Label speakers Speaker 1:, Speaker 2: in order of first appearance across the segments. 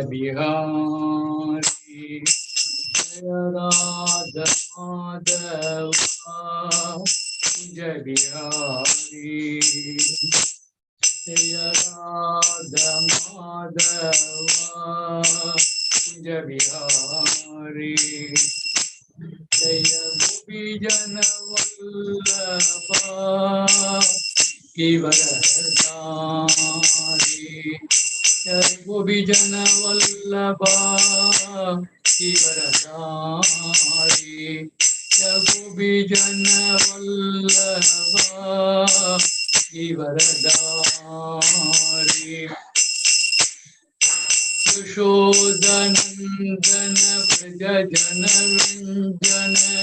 Speaker 1: Bihari, Jaya Radha Madhava, Jai Bihari, Jaya Radha Madhava, Jai Bihari, Jaya Gopi Jana Vallabha, Givaradhari, Jai Gopi Jana Vallabha, Givaradhari, Jai Gopi Jana Vallabha, Givaradhari, Yashodanandana Praja Jana Ranjana,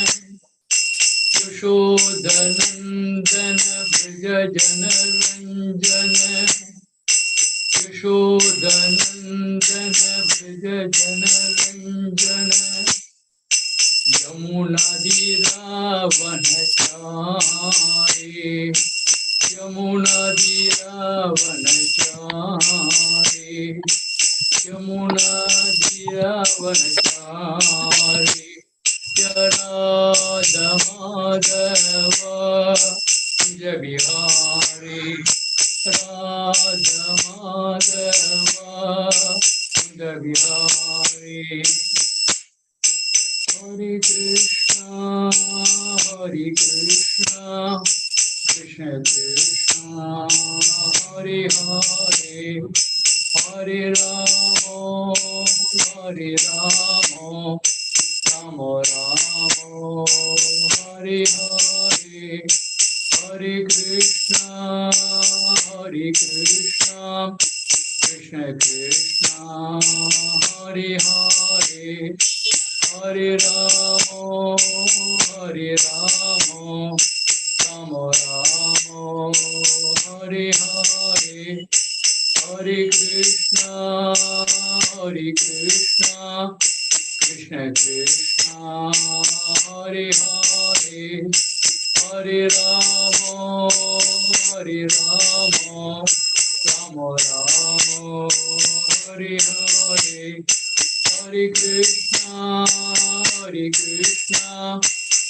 Speaker 1: Yashodanandana Praja Jana Ranjana, Yashodanandana Praja Jana Ranjana, Yamunadira Vanachari, Yamunadira Vanachari, Yamunadira Vanachari, Radha Madhava, Jai Bihari, Radha Madhava, Jai Bihari. Hare Krishna, Hare Krishna, Krishna Krishna, Hare Hare, Hare Rama, Hare Rama, Rama Rama, Hare Hare, Hare Krishna, Hare Krishna, Krishna Krishna, Hare Hare, Hare Rama, Hare Rama, Rama Rama, Hare Hare, Hare Krishna, Hare Krishna, Krishna Krishna, Hare Hare, Hare Rama, Hare Rama, Rama Rama, Hare Hare, Hare Krishna, Hare Krishna,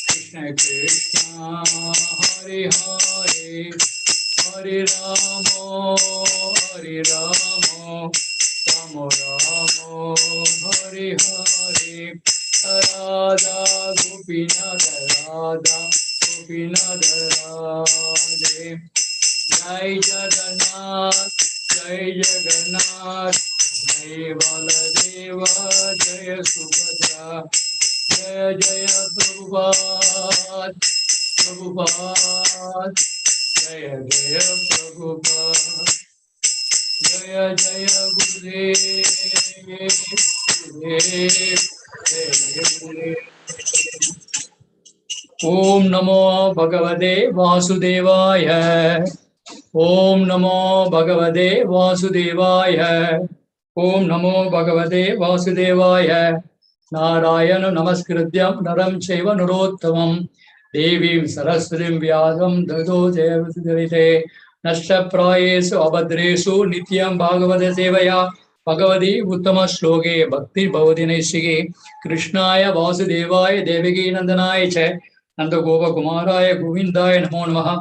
Speaker 1: Krishna Krishna, Hare Hare, Hare Rama, Hare Rama, Rama Rama, Hare Hare, Radha Gopinath Radha, Gopinath Radhe, Jai Jagannath, Jai Jagannath, Jai Baladeva, Jai Subhadra, Jai Jaya Prabhupada, Prabhupada, Jaya Jaya Prabhupada, Jaya Jaya Gurudev, Gurudev, Jaya Gurudev. Om Namo Bhagavate Vasudevaya. Om Namo Bhagavate Vasudevaya. Om Namo Bhagavate Vasudevaya. Narayana Namaskrityam Naram Chaiva Narottamam Devim Saraswatim Vyadam Dado Jayavasudevite Nashta Prayesu Abhadresu Nityam Bhagavate Sevaya Bhagavati Uttama Shloke Bhakti Bhavati Naishige Krishnaya Vasudevaya Devaki Nandanaya Cha Nanda Gopa Kumaraya Govindaya Namo Namaha.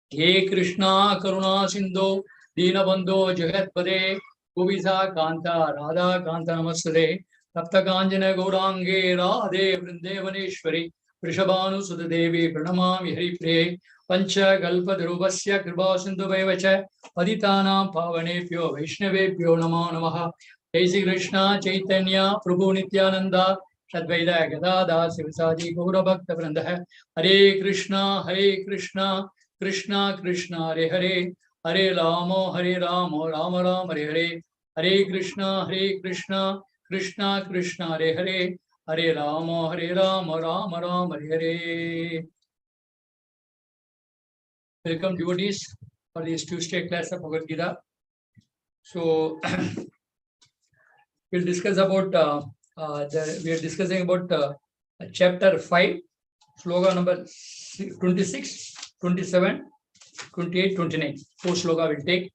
Speaker 1: He Krishna Karuna Sindhu Dinabandho Jagatpade Govisa Kanta Radha Kanta Namaste Tapta Kanjana Gaurange Radhe Vrindevaneshwari Vrishabhanu Sudadevi Pranamami Haripriye Pancha Kalpa Dharubhasya Kripa Sindhu Bhaivacha Paditanam Pavanebhyo Vaishnavebhyo Namo Namaha. Jai Shri Krishna Chaitanya Prabhu Nityananda Shadvaita Gadadhar Sivasadi Gaura Bhakta Vrinda. Hare Krishna Krishna Krishna Hare Hare, Hare Rama Rama Rama Hare Hare, Hare Krishna Krishna Krishna Hare Hare, Hare Rama Rama Rama Hare Hare. Welcome devotees for this Tuesday class of Bhagavad Gita. So we'll discuss about we are discussing about chapter 5, sloka number 26, 27, 28, 29. 4 sloka will take.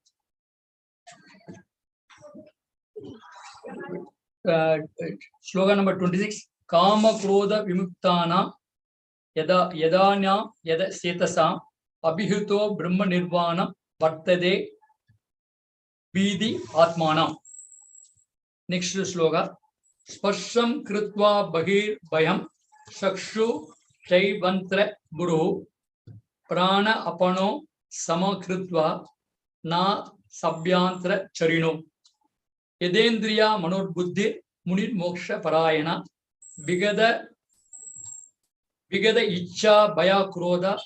Speaker 1: slogan number 26. Kama Krodha Vimuktana Yada Yadanya Yada Setasam Abhihito Brahman Nirvana Vartade Vidhi Atmanam. Next slogan. Sparsham Kritva Bahir Bayam Sakshu Ch.5 Guru Prana Apano Samakritva Na Sabyantra Charino Yedendriya Manor Buddhi Munit Moksha Parayana Vigada Icha Baya Krodha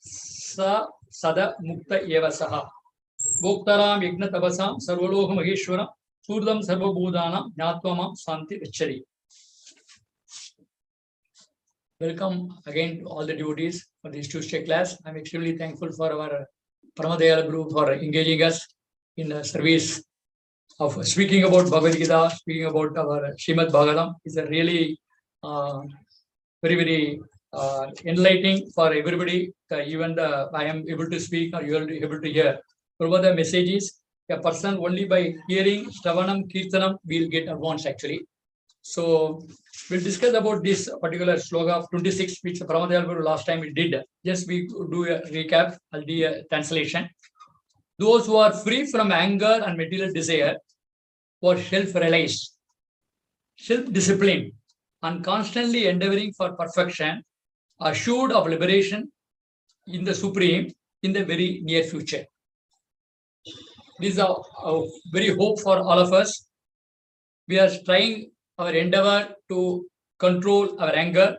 Speaker 1: Sa Sada Mukta Evasaha Bhoktaram Yagna Tabasam Sarvaloka Maheshwaram Surdam Sarva Bhudanam Jnatvamam Santi Vichari. Welcome again to all the devotees for this Tuesday class. I'm extremely thankful for our Paramadayala Guru for engaging us in the service of speaking about Bhagavad Gita, speaking about our Srimad Bhagavatam. It's a really very enlightening for everybody. Even I am able to speak or you are able to hear. Whatever the message is, a person only by hearing Shravanam, Kirtanam will get advanced actually. So we'll discuss about this particular sloka of 26, which Paramadayala Guru last time we did. Just we do a recap, I'll do a translation. Those who are free from anger and material desire, who are self-realized, self-disciplined, and constantly endeavoring for perfection, are assured of liberation in the Supreme in the very near future. This is a very hope for all of us. We are trying our endeavor to control our anger,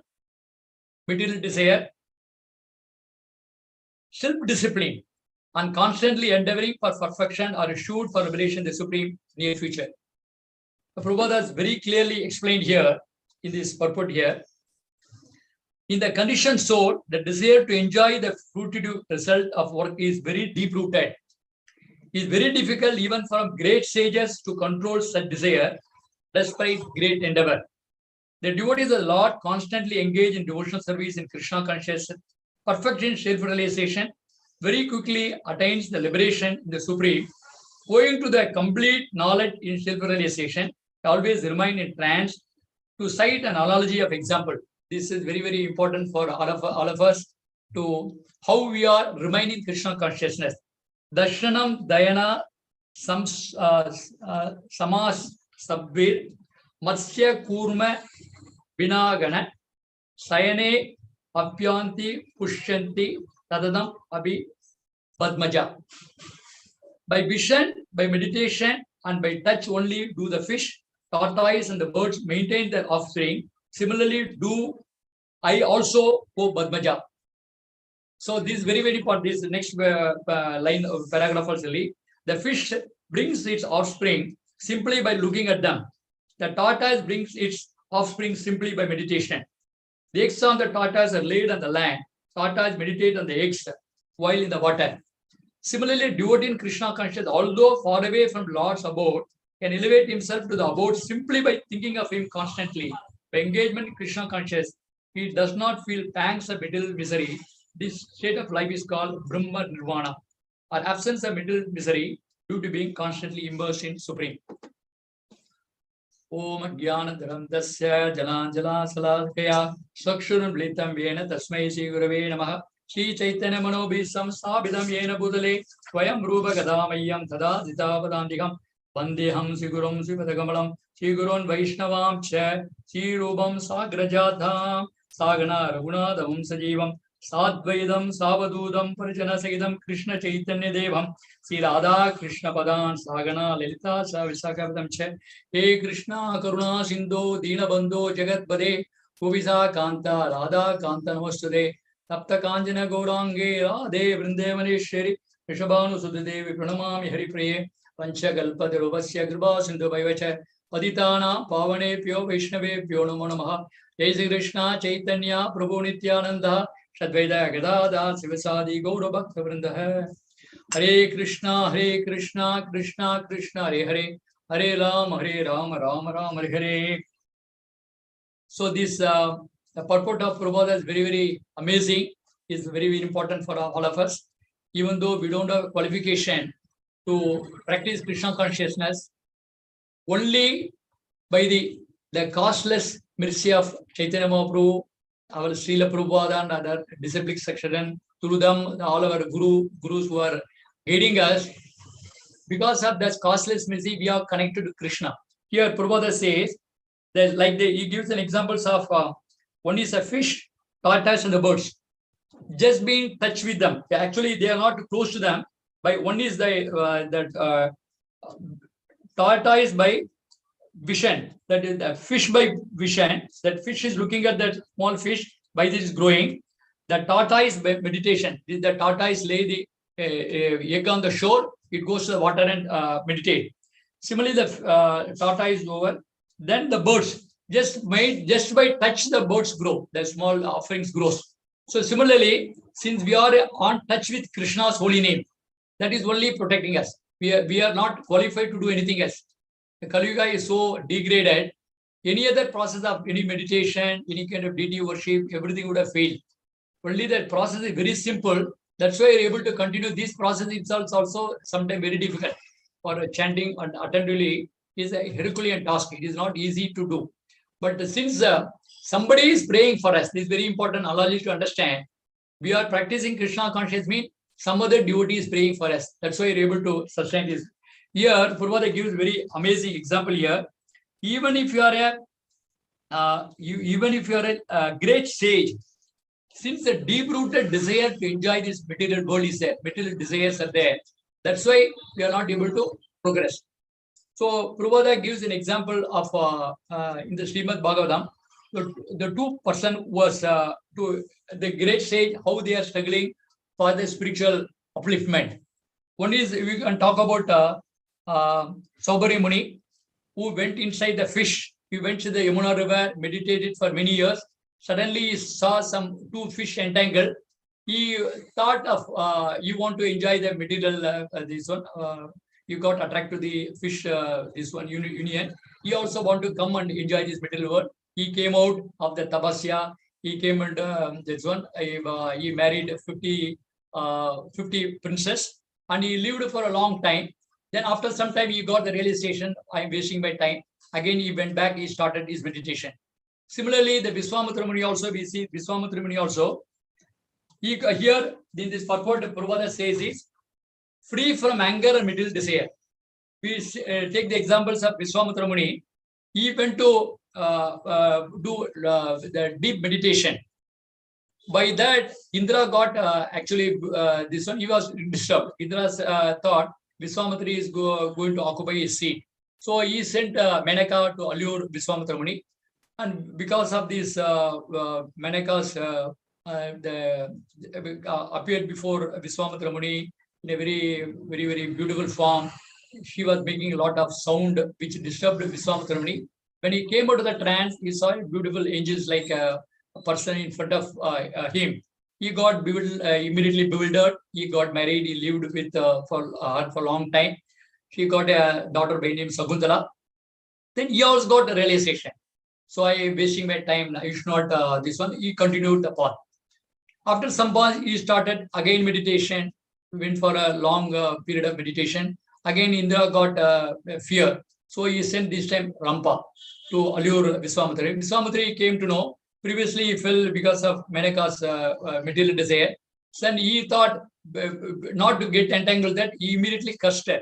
Speaker 1: material desire, self-discipline, and constantly endeavoring for perfection are assured for liberation in the Supreme near future. The Prabhupada has very clearly explained here in this purport here. In the conditioned soul, the desire to enjoy the fruitive result of work is very deep-rooted. It is very difficult even for great sages to control such desire despite great endeavor. The devotees of the Lord constantly engage in devotional service in Krishna consciousness. Perfect in self-realization very quickly attains the liberation in the Supreme. Owing to the complete knowledge in self-realization, always remain in trance. To cite an analogy of example, this is very important for all of us to how we are remaining Krishna consciousness. Darshanam Dayana Samas Sabbir Matsya Kurma Vinagana Sayane Apyanti Pushyanti Tadadam Abhi Padmaja. By vision, by meditation, and by touch only do the fish, tortoise, and the birds maintain their offspring. Similarly, do I also, O Padmaja. So this is very important. This next line of paragraph also. The fish brings its offspring simply by looking at them. The tortoise brings its offspring simply by meditation. The eggs on the tortoise are laid on the land. Tortoise meditate on the eggs while in the water. Similarly, devotee in Krishna consciousness, although far away from Lord's abode, can elevate himself to the abode simply by thinking of him constantly. By engagement in Krishna consciousness, he does not feel pangs of material misery. This state of life is called Brahman Nirvana, or absence of material misery due to being constantly immersed in Supreme. Om Jnana Dharandasya Jalanjala Salakaya Sakshuram Blitam Vena Tasmai Sri Gurave Namaha Sri Chaitanya Manobhisam Sabidam Yena Budale Swayam Rupa Gadamayam Tada Zitavadandikam Vandeham Sigurum Sivadagamalam Sri Gurun Vaishnavam Cha Sri Rubam Sagrajadham Sagana Raghunadam Sajivam Sadvaidam Savadudam Parjana Sagidam Krishna Chaitanya Devam Sri Radha Krishna Padan Sagana Lalita Savisakavadam Che He Krishna Karuna Sindhu Dina Bandhu Jagat Bade Kuvisa Kanta Radha Kanta Namastude Tapta Kanjana Gaurange Radhe Vrindavaneshwari Rishabhanu Sudadevi Pranamami Hari Priye Pancha Kalpa Dirubasya Kripa Sindhu Bhaivacha Paditana Pavane Pyo Vaishnave Pyo Namo Namaha Jai Sri Krishna Chaitanya Prabhu Nityananda Shadvaida Gadada Sivasadi Gaura Bhakta Vrinda Hare Krishna Krishna Krishna Hare Hare Hare Ram Ram Ram Hare Hare. So this the purport of Prabhupada is very amazing. Is very important for all of us. Even though we don't have qualification to practice Krishna consciousness, only by the costless mercy of Chaitanya Mahaprabhu, our Srila Prabhupada and other disciplic section, through them, all our gurus who are guiding us, because of that costless mercy, we are connected to Krishna. Here, Prabhupada says, that he gives an examples of one is a fish, tortoise, and the birds. Just being touched with them. Actually, they are not close to them. By one is the tortoise by vision. That is the fish by vision. That fish is looking at that small fish. By this is growing. The tortoise by meditation. The tortoise lay the egg on the shore. It goes to the water and meditate. Similarly, the tortoise is over. Then the birds just by touch the birds grow. The small offerings grows. So similarly, since we are on touch with Krishna's holy name, that is only protecting us. We are not qualified to do anything else. The Kali Yuga is so degraded. Any other process of any meditation, any kind of deity worship, everything would have failed. Only that process is very simple. That's why you're able to continue. This process itself is also sometimes very difficult. For chanting attentively is a Herculean task. It is not easy to do. But since somebody is praying for us, this is very important analogy to understand. We are practicing Krishna consciousness means some other devotee is praying for us. That's why you're able to sustain this. Here, Prabhupada gives very amazing example here. Even if you are a great sage, since the deep-rooted desire to enjoy this material world is there, material desires are there. That's why we are not able to progress. So Prabhupada gives an example of in the Srimad Bhagavatam, the two person was to the great sage, how they are struggling for the spiritual upliftment. One is we can talk about Saubari Muni, who went inside the fish. He went to the Yamuna river, meditated for many years. Suddenly he saw some two fish entangled. He thought of you want to enjoy the material this one. You got attracted to the fish this one union. He also want to come and enjoy this material world. He came out of the tapasya. He came and this one. He married 50 princes and he lived for a long time. Then after some time he got the realization, I am wasting my time. Again he went back. He started his meditation. Similarly, the Vishwamitra Muni also, we see Vishwamitra Muni also. Here, in this purport, Prabhupada says is free from anger and material desire. We take the examples of Vishwamitra Muni. He went to do the deep meditation. By that, Indra got actually this one. He was disturbed. Indra thought Vishwamitra is going to occupy his seat. So he sent Menaka to allure Vishwamitra Muni. And because of this, Menaka's appeared before Vishwamitra Muni in a very, very, very beautiful form. She was making a lot of sound which disturbed Vishwamitra Muni. When he came out of the trance, he saw beautiful angels like a person in front of him. He got immediately bewildered. He got married. He lived with for a long time. She got a daughter by name Sakuntala. Then he also got a realization. So I am wasting my time. I should not this one. He continued the path. After some point, he started again meditation. Went for a long period of meditation. Again, Indra got fear. So he sent this time Rampa to allure Vishwamitra. Vishwamitra came to know. Previously, he fell because of Menaka's material desire. Then he thought not to get entangled that he immediately cursed her.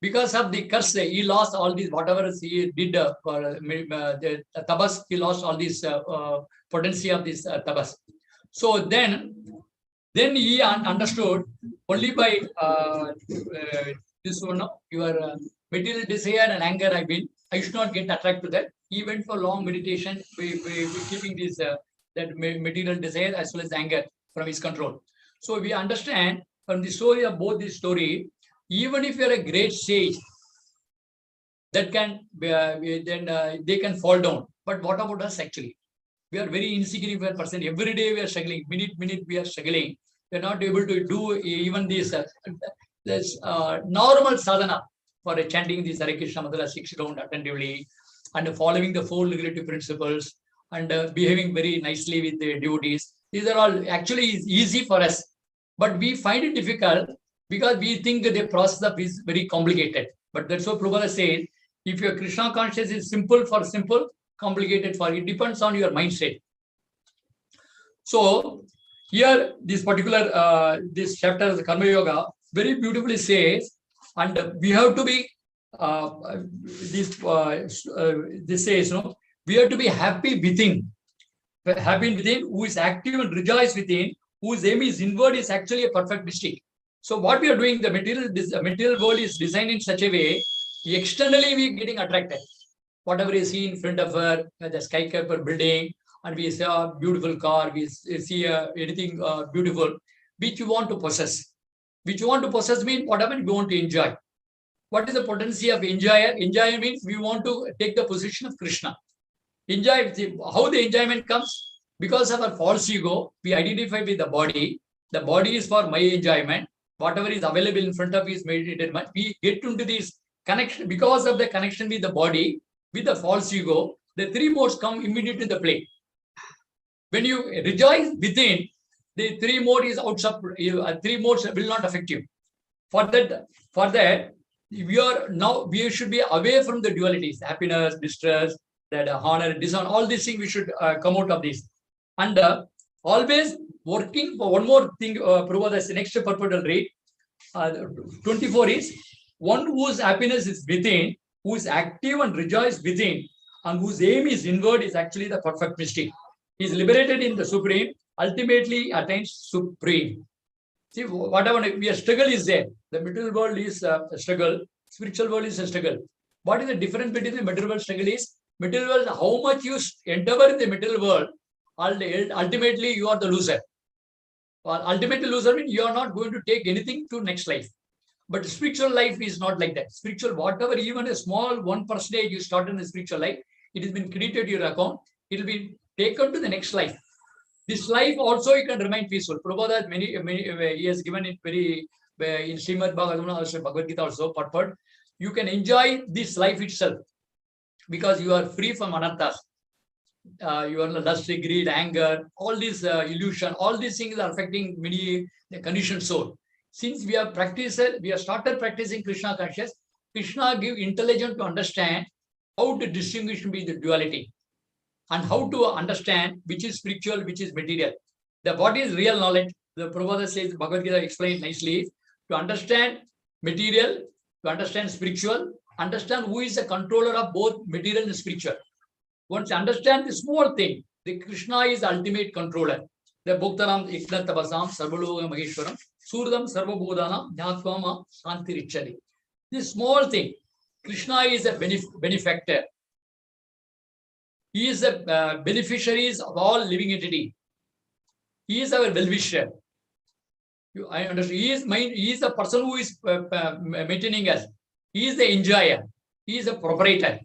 Speaker 1: Because of the curse, he lost all these, whatever he did for the tabas, he lost all this potency of this tabas. So then he understood only by this one, your material desire and anger, I should not get attracted to that. He went for long meditation, keeping this that material desire as well as anger from his control. So we understand from the story of both this story, even if you are a great sage, that can they can fall down. But what about us actually? We are very insignificant person. Every day we are struggling. Minute we are struggling. We are not able to do even this normal sadhana for chanting this Hare Krishna Mantra 6 round attentively and following the 4 regulative principles and behaving very nicely with the devotees. These are all actually easy for us, but we find it difficult because we think the process of is very complicated. But that's what Prabhupada says. If your Krishna consciousness is simple for simple, complicated for it depends on your mindset. So here, this particular this chapter of the Karma Yoga very beautifully says, and we have to be this says, we have to be happy within. Happy within, who is active and rejoice within, whose aim is inward, is actually a perfect mystic. So what we are doing, the material world is designed in such a way, externally we are getting attracted. Whatever you see in front of her, the skyscraper building, and we see a beautiful car, we see anything beautiful, which you want to possess. Which you want to possess means whatever we want to enjoy. What is the potency of enjoyer? Enjoyer means we want to take the position of Krishna. Enjoy, how the enjoyment comes? Because of our false ego, we identify with the body. The body is for my enjoyment. Whatever is available in front of is meditated. We get into this connection because of the connection with the body, with the false ego. The three modes come immediately in the play. When you rejoice within, the three mode is outside. Three modes will not affect you. For that, we should be away from the dualities, happiness, distress, that honor, dishonor, all these things we should come out of this. And always working for one more thing, Prabhupada, the next purport I'll read. 24 is one whose happiness is within, who is active and rejoice within, and whose aim is inward, is actually the perfect mystic. He is liberated in the Supreme, ultimately attains Supreme. See, whatever we struggle is there. The material world is a struggle, spiritual world is a struggle. What is the difference between the material world struggle is? Material world, how much you endeavor in the material world, ultimately you are the loser. Well, ultimately loser means you are not going to take anything to next life. But spiritual life is not like that. Spiritual, whatever, even a small 1% you start in the spiritual life, it has been credited to your account. It will be taken to the next life. This life also you can remain peaceful. Prabhupada, he has given it very in Srimad Bhagavatam, also Bhagavad Gita also purport. You can enjoy this life itself because you are free from anarthas. Your lust, greed, anger, all these illusion, all these things are affecting many the conditioned soul. Since we have started practicing Krishna consciousness, Krishna give intelligence to understand how to distinguish between the duality and how to understand which is spiritual, which is material. What is real knowledge? The Prabhupada says, Bhagavad Gita explained nicely, to understand material, to understand spiritual, understand who is the controller of both material and spiritual. Once you understand the small thing, the Krishna is the ultimate controller. The Bhuktaram Iknatabasam Sarvaloga Maheshwaram Surdam Sarvabhudanam Jnatvama Shanti Richali. This small thing, Krishna is a benefactor. He is the beneficiaries of all living entity. He is our well-wisher. I understand. He is the person who is maintaining us. He is the enjoyer. He is the proprietor.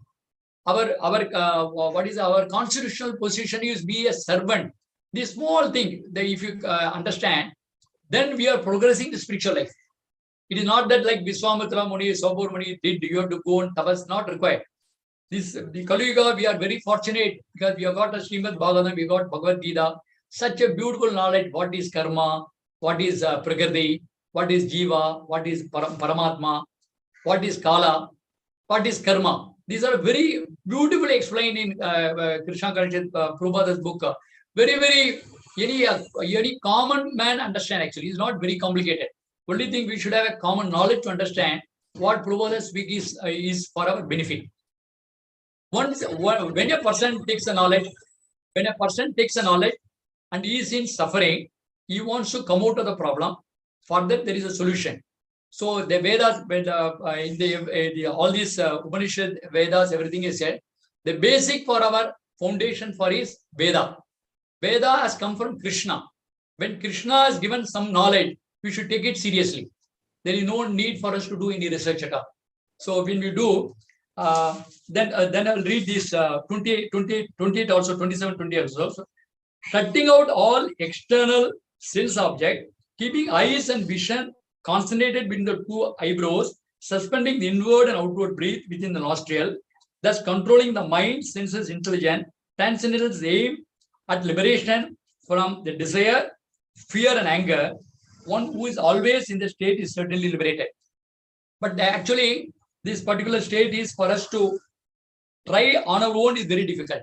Speaker 1: What is our constitutional position is be a servant. This small thing, if you understand, then we are progressing the spiritual life. It is not that like Vishwamitra Muni, Sobur Muni did, you have to go and tapas, not required. The Kali Yuga, we are very fortunate because we have got a Srimad Bhagavatam, we got Bhagavad Gita, such a beautiful knowledge. What is karma? What is prakriti? What is jiva? What is paramatma? What is kala? What is karma? These are very beautifully explained in Krishna Consciousness, Prabhupada's book. Very, any common man understand actually. It's not very complicated. Only thing we should have a common knowledge to understand what Prabhupada speaks is for our benefit. When a person takes a knowledge, and he is in suffering, he wants to come out of the problem. For that, there is a solution. So the Vedas, all these Upanishad, Vedas, everything is said. The basic for our foundation for is Veda. Veda has come from Krishna. When Krishna has given some knowledge, we should take it seriously. There is no need for us to do any research at all. So when we do, then I'll read this 28 also, 27, 28 also. Shutting out all external sense object, keeping eyes and vision concentrated between the two eyebrows, suspending the inward and outward breath within the nostril, thus controlling the mind, senses, intelligence, transcendental's aim at liberation from the desire, fear, and anger. One who is always in the state is certainly liberated. But actually, This particular state is for us to try on our own is very difficult.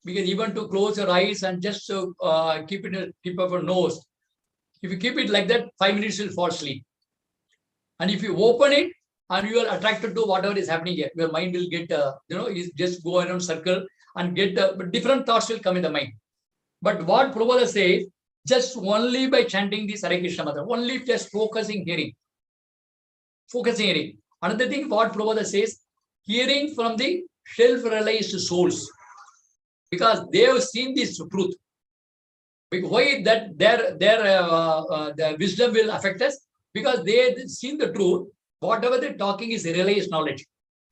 Speaker 1: Because even to close your eyes and just to keep up your nose, if you keep it like that, 5 minutes you'll fall asleep. And if you open it and you are attracted to whatever is happening here, your mind will get, is just go around circle and get different thoughts will come in the mind. But what Prabhupada says, just only by chanting this Hare Krishna mantra, only just focusing hearing. Focusing hearing. Another thing, what Prabhupada says, hearing from the self-realized souls, because they have seen this truth. Why that their wisdom will affect us? Because they have seen the truth. Whatever they're talking is realized knowledge.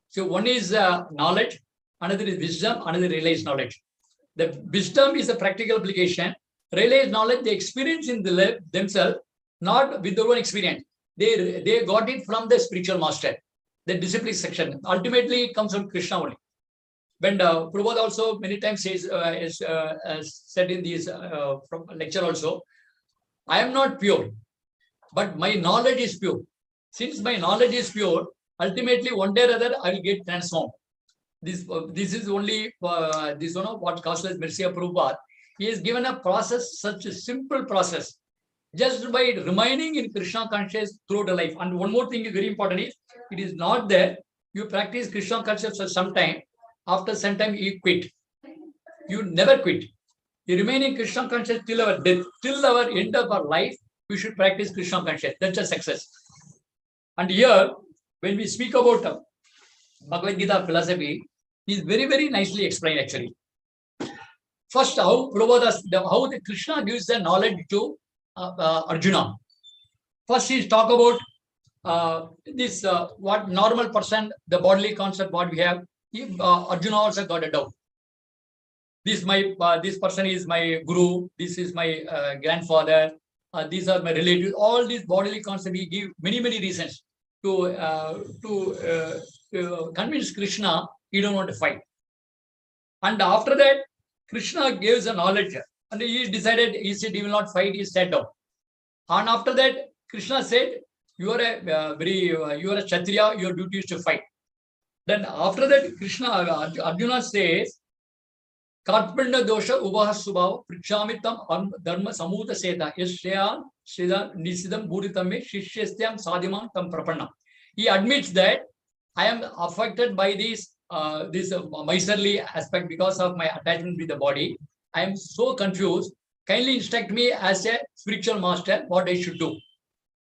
Speaker 1: So one is knowledge, another is wisdom, another realized knowledge. The wisdom is a practical application. Realized knowledge they experience in themselves, not with their own experience. They got it from the spiritual master, the discipline section. Ultimately, it comes from Krishna only. When Prabhupada also many times says, said in this from lecture also, I am not pure, but my knowledge is pure. Since my knowledge is pure, ultimately one day or other I will get transformed. This is only this one of what Kaustubh mercy of Prabhupada. He has given a process, such a simple process, just by remaining in Krishna consciousness throughout the life. And one more thing is very important is, it is not that you practice Krishna consciousness for some time, after some time you quit. You never quit. You remain in Krishna consciousness till our death, till our end of our life, we should practice Krishna consciousness. That's a success. And here, when we speak about Bhagavad Gita philosophy, is very, very nicely explained actually. First, how the Krishna gives the knowledge to Arjuna. First, he talk about this what normal person, the bodily concept what we have. Arjuna also got a doubt. This person is my guru. This is my grandfather. These are my relatives. All these bodily concepts, he give many reasons to convince Krishna he don't want to fight. And after that, Krishna gives a knowledge, and he decided. He said he will not fight. He sat down. And after that, Krishna said, "You are you are a Kshatriya. Your duty is to fight." Then after that, Arjuna says, Karpanda dosha ubaha subhava prichamitam dharma samuta seta yasyayan siddha nisidam bhuditame shishyastyam sadhiman tam prapanna. He admits that I am affected by this miserly aspect because of my attachment with the body. I am so confused. Kindly instruct me as a spiritual master what I should do.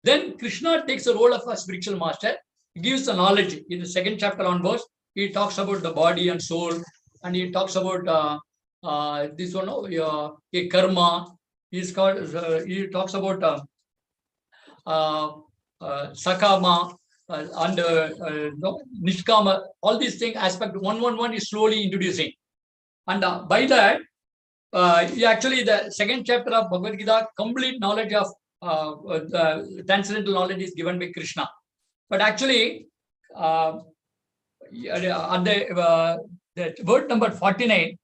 Speaker 1: Then Krishna takes the role of a spiritual master, gives the knowledge. In the second chapter onwards, he talks about the body and soul, and he talks about this one, a karma. He talks about sakama and nishkama. All these things, aspect one is slowly introducing, and by that, actually the second chapter of Bhagavad Gita, complete knowledge of transcendental knowledge is given by Krishna. But actually, at the word number 49,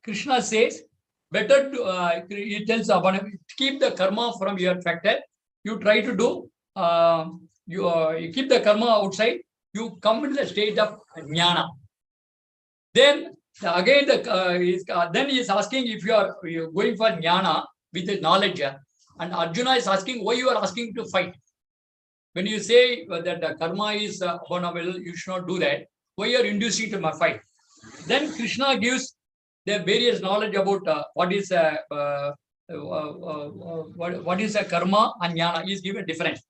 Speaker 1: Krishna says, better to, he tells about keep the karma from your factor. You try to do, you keep the karma outside, you come into the state of jnana. Then again, then he is asking if you are going for jnana with the knowledge, and Arjuna is asking why you are asking to fight. When you say that the karma is abominable, you should not do that. Why you are inducing to my fight? Then Krishna gives the various knowledge about what is a karma and jnana. He is given difference.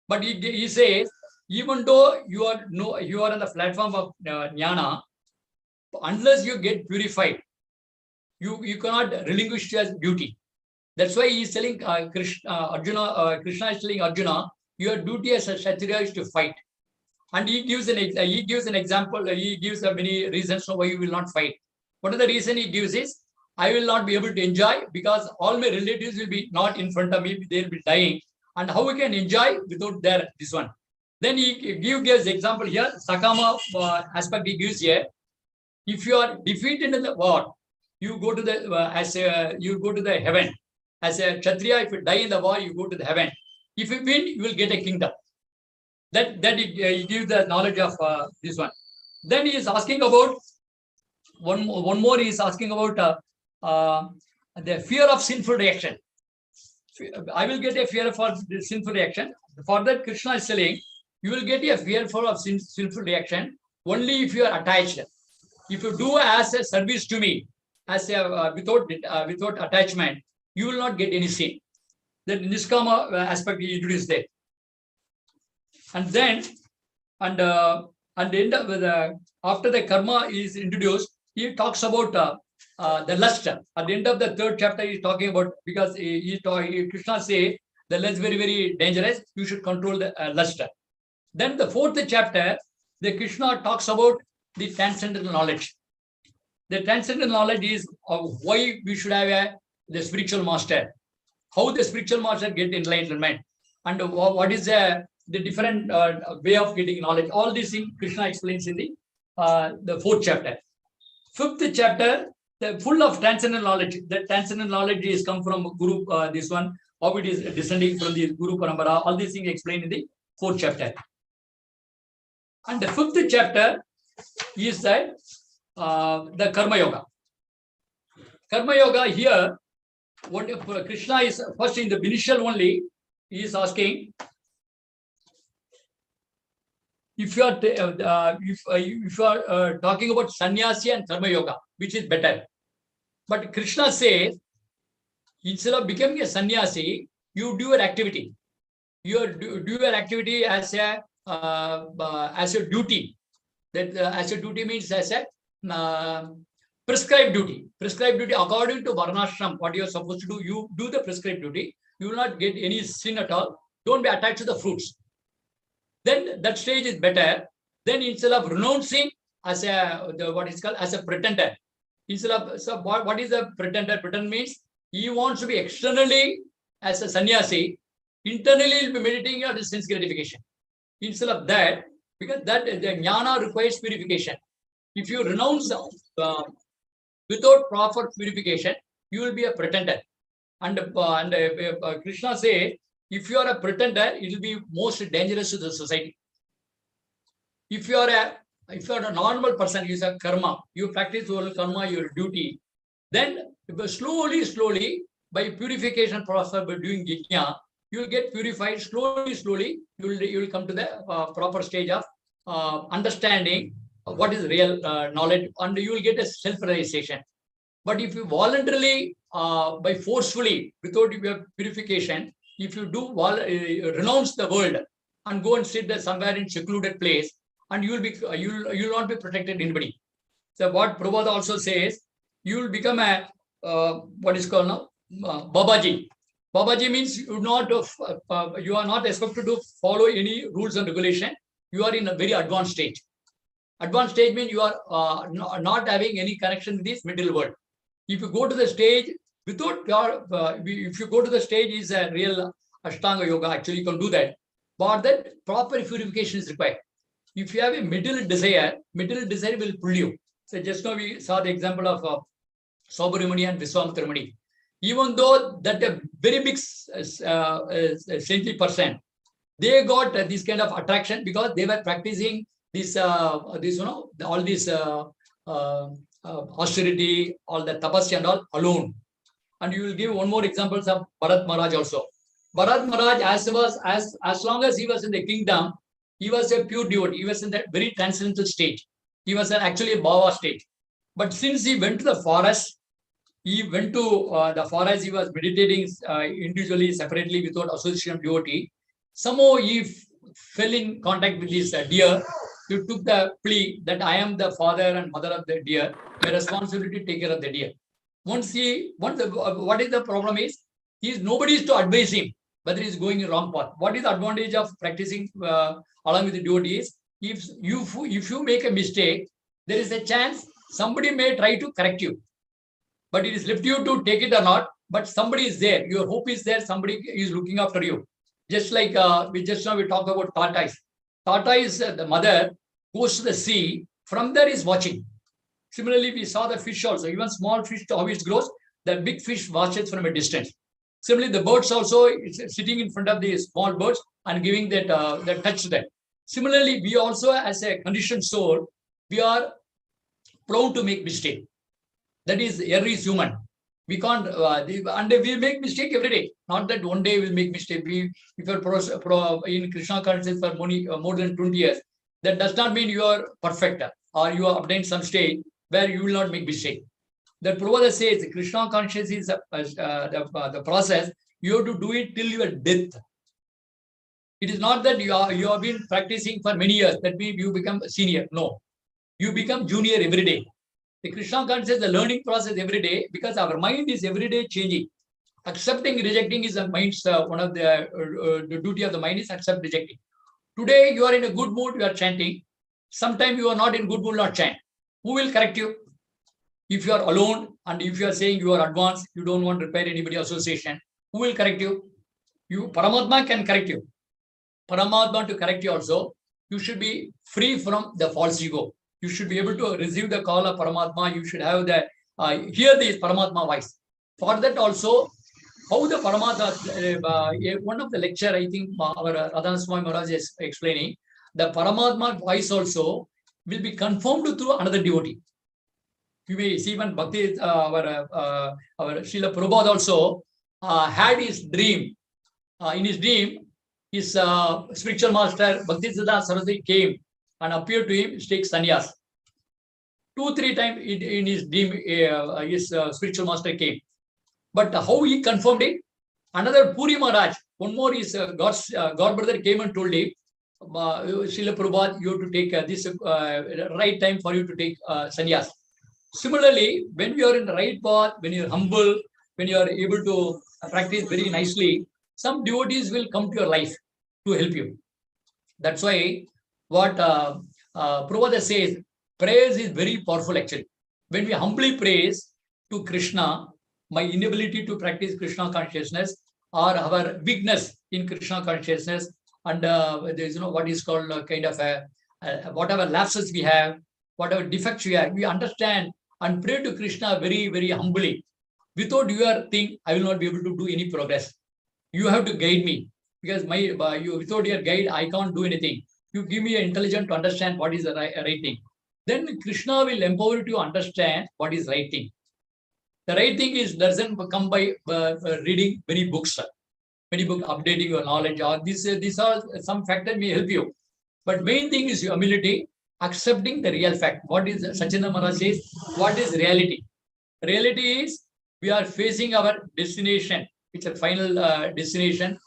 Speaker 1: But he says, even though you are on the platform of jnana, unless you get purified, you cannot relinquish your duty. That's why he is telling Krishna is telling Arjuna, your duty as a Kshatriya is to fight. And he gives an example, he gives many reasons why you will not fight. One of the reason he gives is, I will not be able to enjoy because all my relatives will be not in front of me, they will be dying. And how we can enjoy without this one? Then he gives example here, Sakama aspect he gives here. If you are defeated in the war, you go to the heaven. As a Kshatriya, if you die in the war, you go to the heaven. If you win, you will get a kingdom. He gives the knowledge of this one. Then he is asking about one more. He is asking about the fear of sinful reaction. I will get a fear for the sinful reaction. For that, Krishna is telling, you will get a fear for of sinful reaction only if you are attached. If you do as a service to me, as a without attachment, you will not get any sin. That niskama aspect he introduced there. And then, and the end of after the karma is introduced, he talks about the lust. At the end of the third chapter, he's talking about, because Krishna say the lust very, very dangerous. You should control the lust. Then the fourth chapter, the Krishna talks about the transcendental knowledge. The transcendental knowledge is why we should have the spiritual master, how the spiritual master get enlightenment, and what is the different way of getting knowledge. All these things Krishna explains in the fourth chapter. Fifth chapter, the full of transcendental knowledge. The transcendental knowledge is come from Guru, this one, how it is descending from the Guru Parampara. All these things explained in the fourth chapter. And the fifth chapter is that the Karma Yoga. Karma Yoga here, what Krishna is first in the initial only, he is asking, if you are talking about sannyasi and karma yoga, which is better. But Krishna says, instead of becoming a sannyasi, you do your activity. You do your activity as a duty. That as a duty means as a prescribed duty. Prescribed duty according to Varnashram, what you are supposed to do, you do the prescribed duty. You will not get any sin at all. Don't be attached to the fruits. Then that stage is better. Then instead of renouncing as what is called as a pretender, instead of, so what is a pretender? Pretender means he wants to be externally as a sannyasi, internally he'll be meditating on his sense gratification. Instead of that, because that the jnana requires purification. If you renounce without proper purification, you will be a pretender. And Krishna say, if you are a pretender, it will be most dangerous to the society. If you are a normal person, you use a karma, you practice your karma, your duty, then slowly, by purification process, by doing yajna, you will get purified slowly. You will come to the proper stage of understanding what is real knowledge, and you will get a self-realization. But if you voluntarily, by forcefully, without your purification, if you do renounce the world and go and sit there somewhere in secluded place, and you will not be protected anybody. So what Prabhupada also says, you will become a what is called now Babaji. Babaji means you are not expected to follow any rules and regulation. You are in a very advanced stage. Advanced stage means you are not having any connection with this middle world. If you go to the stage without if you go to the stage is a real Ashtanga yoga. Actually, you can do that. But that proper purification is required. If you have a middle desire will pull you. So just now we saw the example of Saubhari and Viswamitra Muni. Even though that a very big saintly person, they got this kind of attraction because they were practicing this all this austerity, all the tapasya and all alone. And you will give one more examples of Bharat Maharaj also. Bharat Maharaj, as long as he was in the kingdom, he was a pure devotee. He was in that very transcendental state. He was actually a Bhava state. But since he went to the forest, he went to the forest, he was meditating individually, separately, without association of devotee. Somehow he fell in contact with this deer. He took the plea that I am the father and mother of the deer. My responsibility to take care of the deer. What is the problem is, nobody is to advise him whether he is going in wrong path. What is the advantage of practicing along with the devotees? If you make a mistake, there is a chance somebody may try to correct you. But it is left you to take it or not. But somebody is there. Your hope is there. Somebody is looking after you. Just like we talk about tortoise. Tortoise, the mother, goes to the sea. From there is watching. Similarly, we saw the fish also. Even small fish, how it grows, the big fish watches from a distance. Similarly, the birds also is sitting in front of the small birds and giving that touch to them. Similarly, we also, as a conditioned soul, we are prone to make mistake. That is, error is human. We can't, and we make mistake every day. Not that one day we'll make mistake. If you're in Krishna consciousness for more than 20 years, that does not mean you are perfect or you have obtained some state where you will not make mistake. The Prabhupada says Krishna consciousness is the process. You have to do it till your death. It is not that you have been practicing for many years. That means you become senior. No, you become junior every day. The Krishna consciousness, the learning process every day, because our mind is every day changing. Accepting, rejecting is the mind's one of the duty of the mind is accept, rejecting. Today you are in a good mood, you are chanting. Sometime you are not in good mood, not chant. Who will correct you? If you are alone and if you are saying you are advanced, you don't want to repair anybody association, who will correct you? You, Paramatma can correct you. Paramatma to correct you also, you should be free from the false ego. You should be able to receive the call of Paramatma. You should have the, hear the Paramatma voice. For that also, how the Paramatma, one of the lecture, I think our Radhana Swami Maharaj is explaining, the Paramatma voice also will be confirmed through another devotee. You may see when Bhakti, our Srila Prabhupada also had his dream. In his dream, his spiritual master Bhaktisiddhanta Saraswati came and appeared to him to take sannyas. 2-3 times in his dream, his spiritual master came. But how he confirmed it? Another Puri Maharaj, one more is God brother came and told him, Srila Prabhupada, you have to take this right time for you to take sannyas. Similarly, when you are in the right path, when you are humble, when you are able to practice very nicely, some devotees will come to your life to help you. That's why what Prabhupada says, praise is very powerful actually. When we humbly praise to Krishna, my inability to practice Krishna consciousness or our weakness in Krishna consciousness, and there's what is called kind of whatever lapses we have, whatever defects we have, we understand and pray to Krishna very, very humbly. Without your thing, I will not be able to do any progress. You have to guide me, because without your guide, I can't do anything. You give me an intelligence to understand what is the right thing. Then Krishna will empower you to understand what is right thing. The right thing doesn't come by reading many books, updating your knowledge, or these are some factors may help you. But main thing is humility, accepting the real fact. What is Sachinda Maharaj says? What is reality? Reality is we are facing our destination, which is a final destination,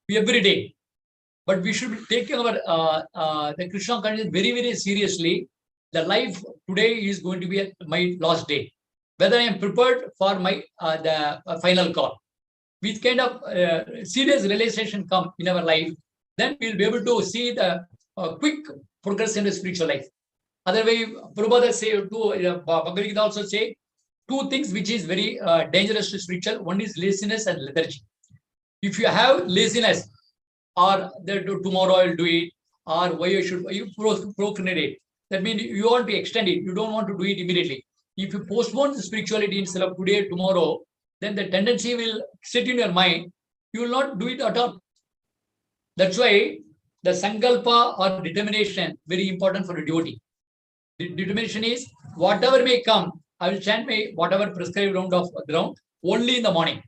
Speaker 1: every day. But we should be taking our the Krishna consciousness very, very seriously. The life today is going to be my last day. Whether I am prepared for my the final call. With kind of serious realization come in our life, then we'll be able to see the quick progress in the spiritual life. Otherwise, Prabhupada say Bhagavad Gita also say two things which is very dangerous to spiritual. One is laziness and lethargy. If you have laziness, or tomorrow I'll do it, or why you procrastinate. That means you want to extend it. You don't want to do it immediately. If you postpone the spirituality instead of today, tomorrow, then the tendency will sit in your mind. You will not do it at all. That's why the sankalpa or determination very important for a devotee. The determination is whatever may come, I will chant my whatever prescribed round of ground only in the morning.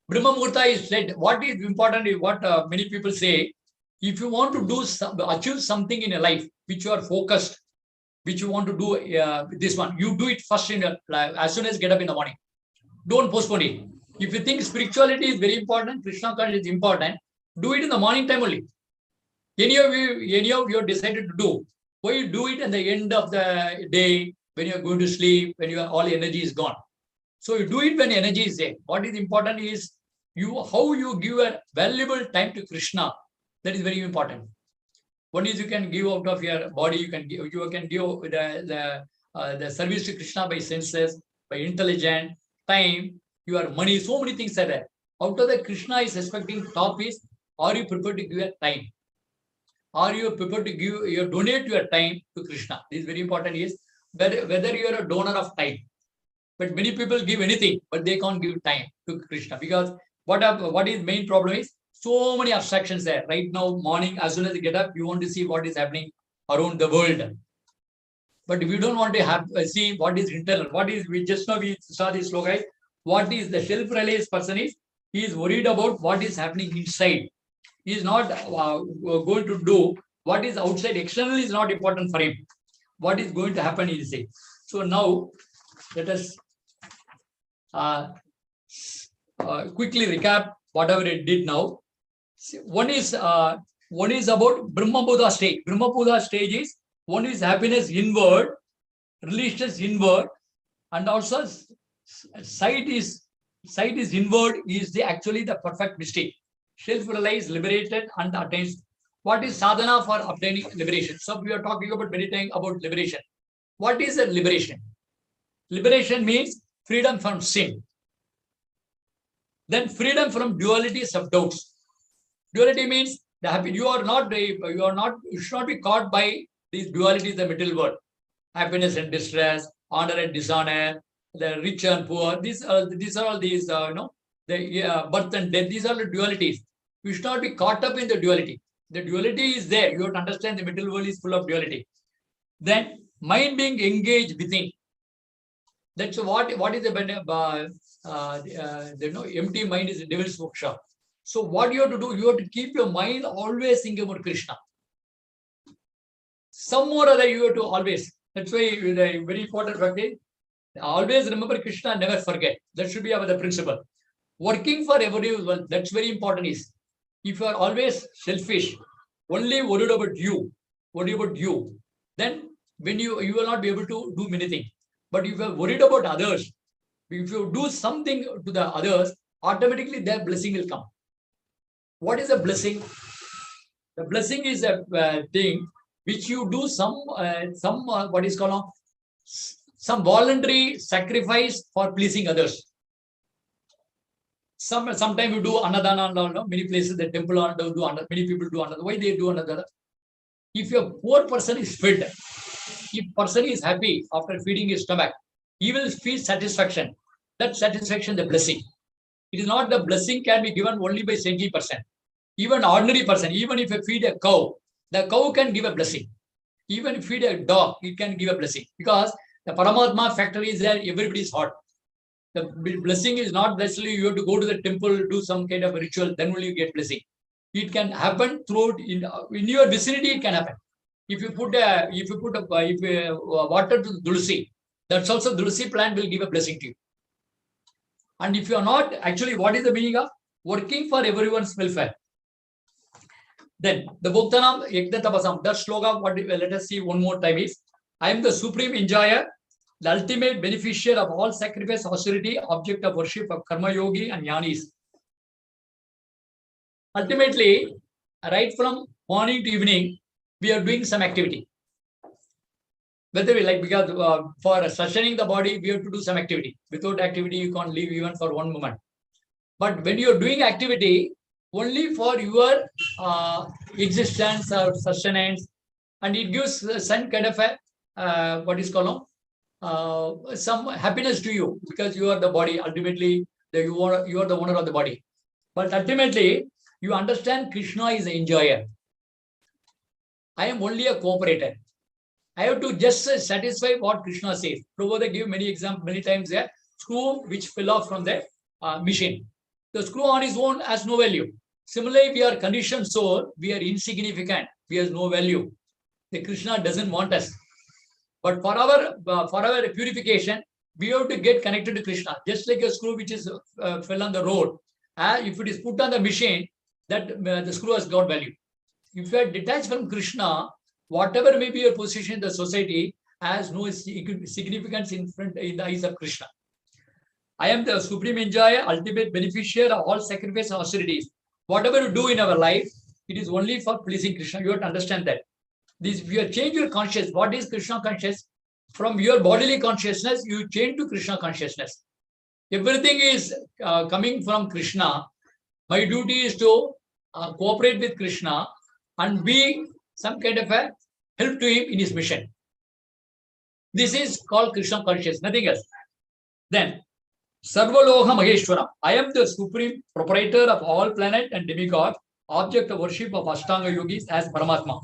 Speaker 1: Brahma Muhurta is said. What is important is what many people say. If you want to achieve something in your life, which you are focused, which you want to do this one, you do it first in your life, as soon as get up in the morning. Don't postpone it. If you think spirituality is very important, Krishna consciousness is important, do it in the morning time only. Any of you have decided to do. Why you do it at the end of the day, when you are going to sleep, when all energy is gone. So you do it when energy is there. What is important is how you give a valuable time to Krishna. That is very important. One is you can give out of your body, you can give the service to Krishna by senses, by intelligence, time, your money, so many things are there. Out of the Krishna is expecting top is, are you prepared to give your time? Are you prepared to donate your time to Krishna? This is very important is whether you are a donor of time. But many people give anything, but they can't give time to Krishna, because what is main problem is So many abstractions there. Right now, morning, as soon as you get up, you want to see what is happening around the world. But if you don't want to have see what is internal, what is, we just know we saw this sloga, what is the self-realized person is, he is worried about what is happening inside. He is not going to do what is outside. External is not important for him. What is going to happen inside. So now let us quickly recap whatever it did now. One is about Brahma Buddha stage. Brahma Buddha stage is, one is happiness inward, relishness inward, and also sight is inward is the actually the perfect mistake. Self-realized, liberated, and attains. What is sadhana for obtaining liberation? So we are talking about meditating about liberation. What is a liberation? Liberation means freedom from sin. Then freedom from dualities of doubts. Duality means the happy. You should not be caught by these dualities of the material world. Happiness and distress, honor and dishonor, the rich and poor. These are all these the birth and death. These are the dualities. You should not be caught up in the duality. The duality is there. You have to understand the material world is full of duality. Then mind being engaged within. That's what is the empty mind is a devil's workshop. So what you have to do, you have to keep your mind always thinking about Krishna. Some more other you have to always. That's why the very important fact is always remember Krishna, never forget. That should be our principle. Working for everyone, that's very important. Is if you are always selfish, only worried about you, then when you will not be able to do many things. But if you are worried about others, if you do something to the others, automatically their blessing will come. What is a blessing? The blessing is a thing which you do some voluntary sacrifice for pleasing others. Sometimes you do annadana, many places the temple do another, many people do another. Why they do another? If your poor person is fed, if person is happy after feeding his stomach, he will feel satisfaction. That satisfaction, the blessing. It is not the blessing can be given only by saintly person. Even ordinary person, even if you feed a cow, the cow can give a blessing. Even if you feed a dog, it can give a blessing. Because the Paramatma factory is there, everybody is hot. The blessing is not necessarily you have to go to the temple, do some kind of a ritual, then only you get blessing. It can happen throughout in your vicinity. It can happen. If you put water to Tulsi, that's also Tulsi plant will give a blessing to you. And if you are not, actually, what is the meaning of working for everyone's welfare? Then the Bhoktanam Yagna Tapasam, that slogan, let us see one more time is, I am the supreme enjoyer, the ultimate beneficiary of all sacrifice, austerity, object of worship of Karma Yogi and Jnanis. Ultimately, right from morning to evening, we are doing some activity. Whether we like, because for sustaining the body, we have to do some activity. Without activity, you can't live even for one moment. But when you are doing activity, only for your existence or sustenance, and it gives some kind of a some happiness to you, because you are the body. Ultimately, you are the owner of the body. But ultimately, you understand Krishna is an enjoyer. I am only a cooperator. I have to just satisfy what Krishna says. Prabhupada gave many examples, many times there. Screw which fell off from the machine. The screw on his own has no value. Similarly, we are conditioned soul, we are insignificant, we have no value. The Krishna doesn't want us. But for our purification, we have to get connected to Krishna. Just like a screw which is fell on the road, if it is put on the machine, that the screw has got value. If you are detached from Krishna, whatever may be your position in the society has no significance in the eyes of Krishna. I am the supreme enjoyer, ultimate beneficiary of all sacrifice and austerities. Whatever you do in our life, it is only for pleasing Krishna. You have to understand that. You change your consciousness. What is Krishna consciousness? From your bodily consciousness, you change to Krishna consciousness. Everything is coming from Krishna. My duty is to cooperate with Krishna and be some kind of a help to him in his mission. This is called Krishna consciousness, nothing else. Then, Sarvaloka Maheshwaram. I am the supreme proprietor of all planet and demigods, object of worship of Ashtanga yogis as Paramatma.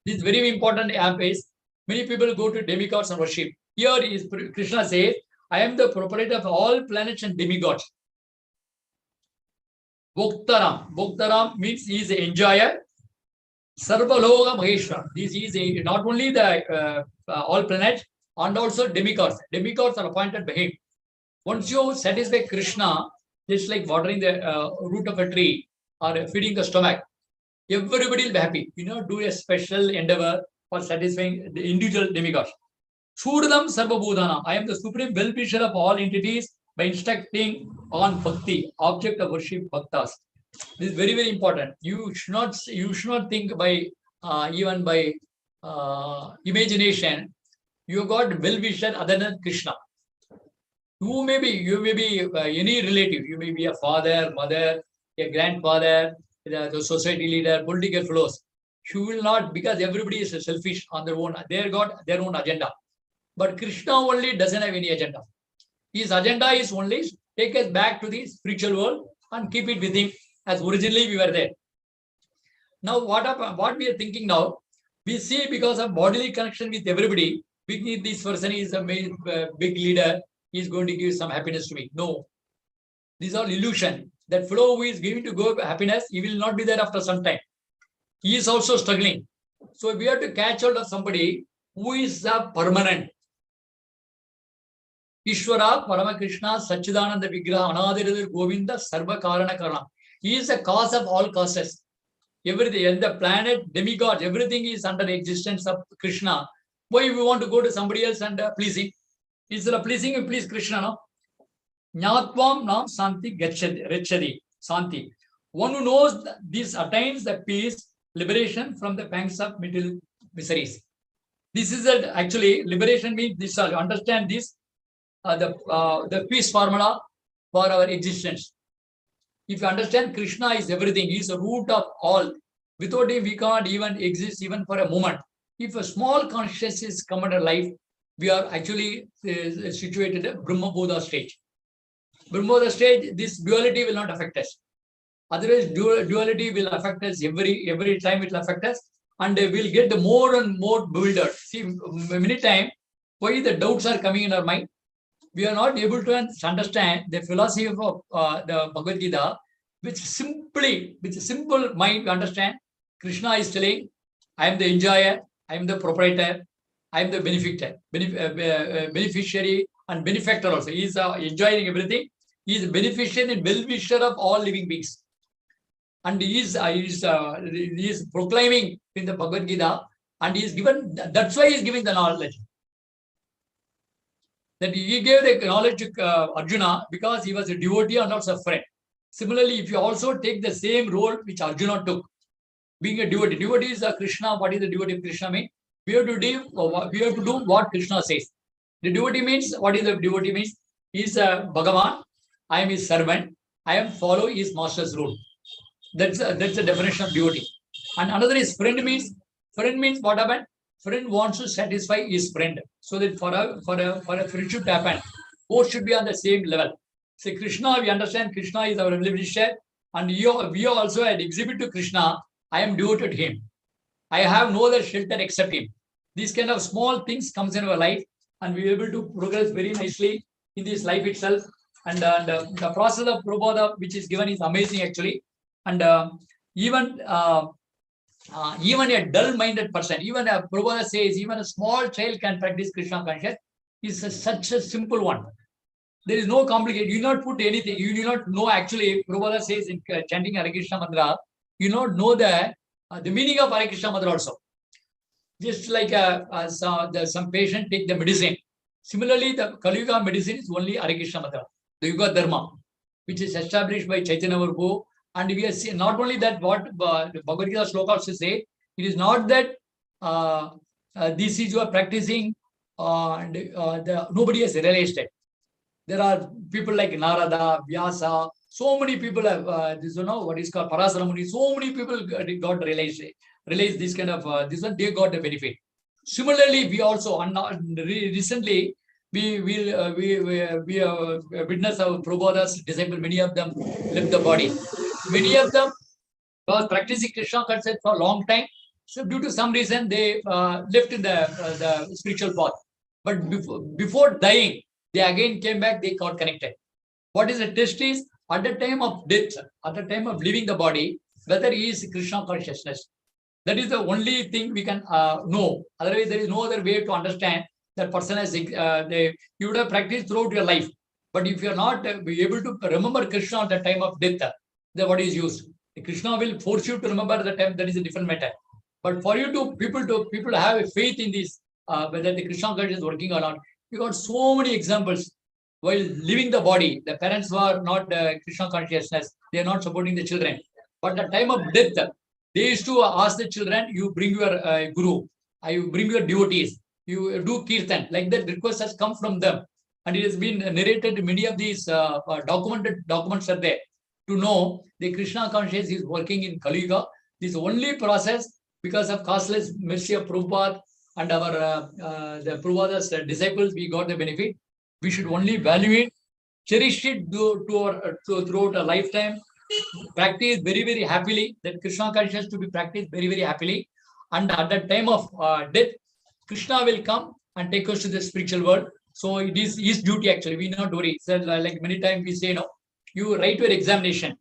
Speaker 1: This is very important emphasis. Many people go to demigods and worship. Here is Krishna says, I am the proprietor of all planets and demigods. Bhoktaram. Bhoktaram means he is an enjoyer. Sarvaloka Maheshwar. This is not only the all planets and also demigods. Demigods are appointed by him. Once you satisfy Krishna, just like watering the root of a tree or feeding the stomach, everybody will be happy. Do a special endeavor for satisfying the individual demigods. Shuradam Sarvabhudana. I am the supreme well-wisher of all entities by instructing on bhakti, object of worship bhaktas. This is very, very important. You should not think by even by imagination. You got well-wisher other than Krishna. You may be any relative. You may be a father, mother, a grandfather, the society leader, political fellows. You will not, because everybody is selfish on their own. They got their own agenda. But Krishna only doesn't have any agenda. His agenda is only take us back to the spiritual world and keep it with him as originally we were there. Now, what we are thinking now, we see because of bodily connection with everybody, we think this person is a big leader, he is going to give some happiness to me. No. These are illusion. That fellow who is giving to go happiness, he will not be there after some time. He is also struggling. So we have to catch hold of somebody who is permanent. Ishvara, Paramakrishna, Sachidananda Vigraha, Anadiradir Govinda, Sarva Karana Karana. He is the cause of all causes. Everything, the planet, demigods, everything is under the existence of Krishna. Why we want to go to somebody else and please him? Instead of pleasing him, please Krishna, no? Jnatvam nam santi gacchati, santi. One who knows this attains the peace, liberation from the pangs of material miseries. This is actually liberation means this. Understand this, the peace formula for our existence. If you understand Krishna is everything, he is the root of all. Without him, we cannot even exist even for a moment. If a small consciousness come into life, we are actually situated at Brahma Bodha stage. Brahma Bodha stage, this duality will not affect us. Otherwise, duality will affect us every time it will affect us, and we'll get more and more bewildered. See, many times, why the doubts are coming in our mind? We are not able to understand the philosophy of the Bhagavad Gita, which simple mind we understand. Krishna is telling, I am the enjoyer, I am the proprietor, I am the beneficiary and benefactor also. He is enjoying everything. He is beneficiary and well-wisher of all living beings. And he is proclaiming in the Bhagavad Gita, and he is given, that's why he is giving the knowledge. That he gave the knowledge to Arjuna because he was a devotee and also a friend. Similarly, if you also take the same role which Arjuna took, being a devotee, devotee is Krishna. What is the devotee of Krishna mean? We have to do what Krishna says. The devotee means, what is the devotee means? He is Bhagavan. I am his servant. I am follow his master's rule. That's the definition of devotee. And another is friend means what happened? Friend wants to satisfy his friend. So that for a friendship to happen, both should be on the same level. So Krishna, we understand Krishna is our well-wisher, and we also had exhibit to Krishna. I am devoted to him. I have no other shelter except him. These kind of small things comes in our life, and we are able to progress very nicely in this life itself. And the process of Prabhupada, which is given, is amazing actually. And even a dull-minded person, even a Prabhupada says, even a small child can practice Krishna consciousness. Is such a simple one. There is no complication. You do not put anything. You do not know actually. Prabhupada says in chanting Hare Krishna mantra, you not know the meaning of Hare Krishna mantra also. Just like some patient take the medicine. Similarly, the Kali Yuga medicine is only Hare Krishna mantra, the Yuga Dharma, which is established by Chaitanya Mahaprabhu. And we are seeing not only that, what the Bhagavad Gita sloka also say, it is not that this is you are practicing and nobody has realized it. There are people like Narada, Vyasa, so many people have what is called Parasara Muni. So many people got realized this kind of this one, they got the benefit. Similarly, we also recently we witness our Prabhupada's disciples, many of them left the body. Many of them was practicing Krishna consciousness for a long time. So due to some reason, they left in the spiritual path. But before dying, they again came back, they got connected. What is the test is, at the time of death, at the time of leaving the body, whether he is Krishna consciousness. That is the only thing we can know. Otherwise, there is no other way to understand that person has, you would have practiced throughout your life. But if you are not able to remember Krishna at the time of death, then what is used? Krishna will force you to remember the time. That is a different matter. But for you to people have a faith in this, whether the Krishna God is working or not. We got so many examples. While leaving the body, the parents were not Krishna consciousness. They are not supporting the children. But at the time of death, they used to ask the children, you bring your guru, you bring your devotees, you do kirtan. Like that request has come from them. And it has been narrated, many of these documented documents are there to know the Krishna consciousness is working in Kali Yuga. This only process, because of costless mercy of Prabhupada and our the Prabhupada's disciples, we got the benefit. We should only value it, cherish it throughout a lifetime, practice very, very happily. That Krishna consciousness to be practiced very, very happily. And at the time of death, Krishna will come and take us to the spiritual world. So it is his duty actually. We not worry. So like many times we say, no, you write your examination.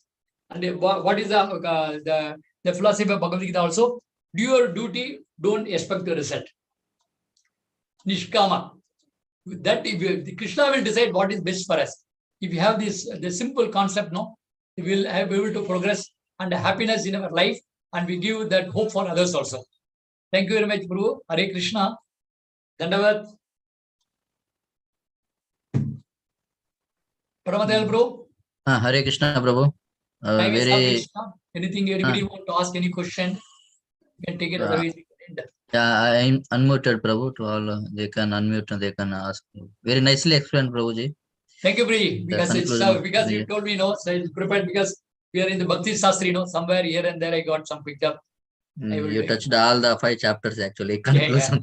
Speaker 1: And what is the philosophy of Bhagavad Gita also? Do your duty, don't expect the result. Nishkama. That Krishna will decide what is best for us. If you have this the simple concept, no, we will be able to progress and happiness in our life, and we give that hope for others also. Thank you very much, Prabhu. Hare Krishna. Dandavat. Paramadel, bro.
Speaker 2: Hare Krishna, Prabhu.
Speaker 1: Anything anybody want to ask any question? You can take it, otherwise we can end.
Speaker 2: Yeah, I'm unmuted, Prabhu. To all, they can unmute and they can ask. Very nicely explained, Prabhuji.
Speaker 1: Thank you, Bri. Because because you told me, no, so it's prepared because we are in the Bhakti Shastri, no, somewhere here and there I got some picked up.
Speaker 2: You touched all the 5 chapters actually.
Speaker 1: Yeah, yeah.